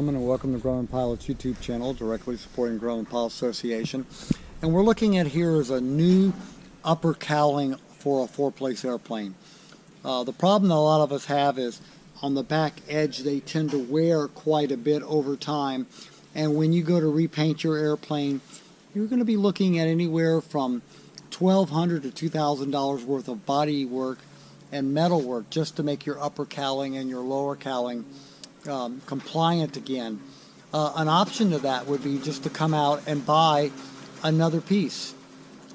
Grumman, and welcome to Grumman Pilot's YouTube channel, directly supporting Grumman Pilot Association. And we're looking at here is a new upper cowling for a four-place airplane. The problem that a lot of us have is on the back edge they tend to wear quite a bit over time, and when you go to repaint your airplane, you're going to be looking at anywhere from $1,200 to $2,000 worth of body work and metal work just to make your upper cowling and your lower cowling compliant again. An option to that would be just to come out and buy another piece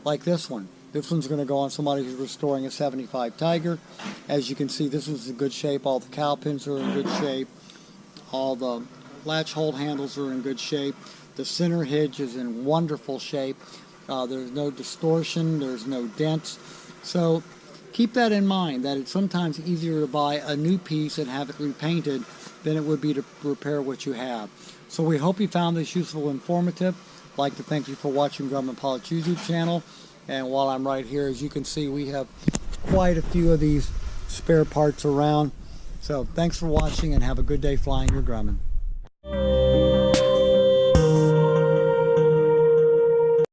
like this one. This one's going to go on somebody who's restoring a 75 Tiger. As you can see, this one's in good shape. All the cowl pins are in good shape. All the latch hold handles are in good shape. The center hinge is in wonderful shape. There's no distortion, there's no dents. So keep that in mind, that it's sometimes easier to buy a new piece and have it repainted than it would be to repair what you have. So we hope you found this useful and informative. I'd like to thank you for watching Grumman Pilot's YouTube channel. And while I'm right here, as you can see, we have quite a few of these spare parts around. So thanks for watching and have a good day flying your Grumman.